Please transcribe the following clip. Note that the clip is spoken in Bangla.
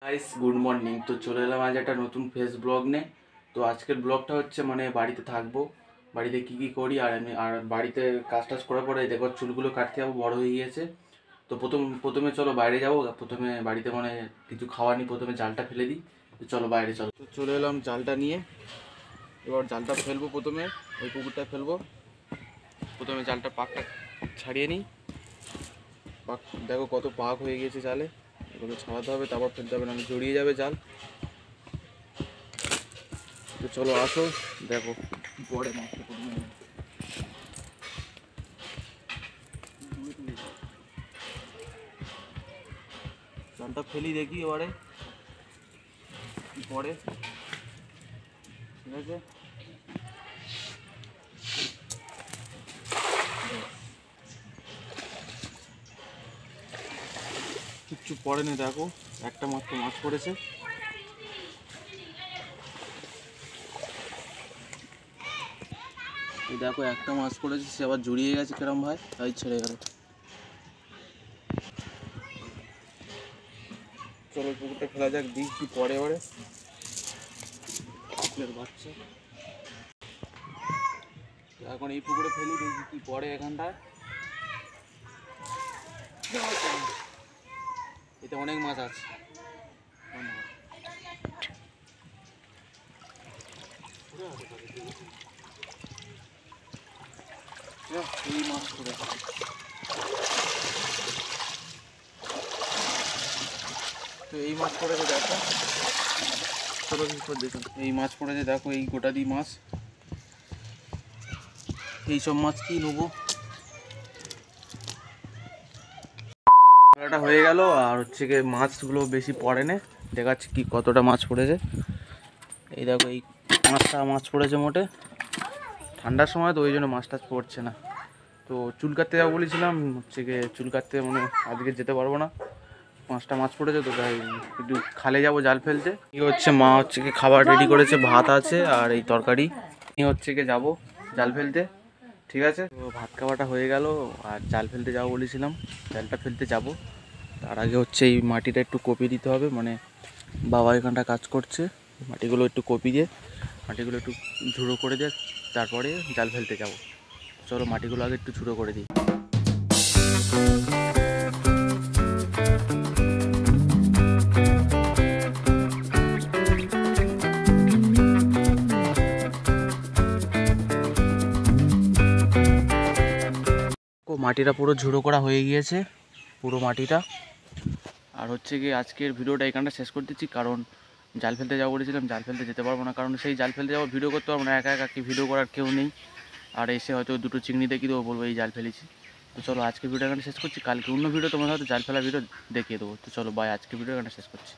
Guys good morning. তো চলে এলাম আজ একটা নতুন ফেস ব্লগ নিয়ে। তো আজকের ব্লগটা হচ্ছে মানে বাড়িতে থাকবো, বাড়িতে কি করি আর বাড়িতে কাজ টাজ করার পরে দেখো চুলগুলো কাটতে যাবো, বড় হয়ে গিয়েছে। তো প্রথমে চলো বাইরে যাবো। প্রথমে বাড়িতে মানে কিছু খাওয়া নিই, প্রথমে জালটা ফেলে দিই। তো চলো বাইরে চলো। তো চলে এলাম জালটা নিয়ে, এবার জালটা ফেলবো। প্রথমে ওই পুকুরটায় ফেলবো। প্রথমে জালটা পাকটা ছাড়িয়ে নিই। পাক দেখো কত পাক হয়ে গিয়েছে জালে, এগুলো ছাড়াতে হবে, তারপর ফেলতে হবে, নাহলে জড়িয়ে যাবে জাল। তো চলো আসো, দেখো পরে মাছটা জালটা ফেলি, দেখি এবারে কি পরে। ঠিক আছে, কিচ্ছু পড়েনি, দেখো একটা মাত্র মাছ পড়েছে। এই দেখো একটা মাছ পড়েছে, সে আবার জড়িয়ে গেছে কেরম ভাই, তাই ছেড়ে গেল। চলো পুকুরটা ফেলা যাক, দিই কি পরে এবারে। বাচ্চা এখন এই পুকুরে ফেলি, দেখি কি পড়ে এখানটায়। এতে অনেক মাছ আছে। এই মাছ পড়েছে, তো এই মাছ পড়েছে দেখো। চলো দেখুন, এই মাছ পড়েছে দেখো, এই গোটা দিয়ে মাছ। এইসব মাছ কি নেবো। খেলাটা হয়ে গেল, আর হচ্ছে গিয়ে মাছগুলো বেশি পড়ে না, দেখাচ্ছি কি কতটা মাছ পড়েছে। এই দেখো এই মাছ পড়েছে মোটে। ঠান্ডার সময় তো ওই জন্য মাছ টাছ পড়ছে না। তো চুল কাটতে যাবো বলেছিলাম, হচ্ছে গিয়ে চুল কাটতে মানে আজকে যেতে পারবো না, মাছ পড়েছে। তো তাই একটু খালে যাবো জাল ফেলতে। এই হচ্ছে মা হচ্ছে কি খাবার রেডি করেছে, ভাত আছে আর এই তরকারি। এই হচ্ছে কি যাবো জাল ফেলতে, ঠিক আছে। তো ভাত খাওয়াটা হয়ে গেল, আর জাল ফেলতে যাবো বলেছিলাম, জালটা ফেলতে যাব। তার আগে হচ্ছে এই মাটিটা একটু কপিয়ে দিতে হবে, মানে বাবা এখানটা কাজ করছে, মাটিগুলো একটু কপিয়ে দিয়ে, মাটিগুলো একটু ঝুড়ো করে দিয়ে তারপরে জাল ফেলতে যাব। চলো মাটিগুলো আগে একটু ঝুড়ো করে দিই। মাটিটা পুরো ঝুড়ো করা হয়ে গিয়েছে, পুরো মাটিটা। আর হচ্ছে গিয়ে আজকের ভিডিওটা এখানটা শেষ করে দিচ্ছি, কারণ জাল ফেলতে যাবো বলেছিলাম, জাল ফেলতে যেতে পারবো না, কারণ সেই জাল ফেলতে যাবো ভিডিও করতে পারবো না, একা একা কি ভিডিও করার কেউ নেই। আর এসে হয়তো দুটো চিংড়ি দেখিয়ে দেবো, বলবো এই জাল ফেলেছি। তো চলো আজকে ভিডিও এখানে শেষ করছি, কালকে অন্য ভিডিও তোমাদের হয়তো জাল ফেলা ভিডিও দেখিয়ে দেবো। তো চলো বাই, আজকে ভিডিও এখানে শেষ করছি।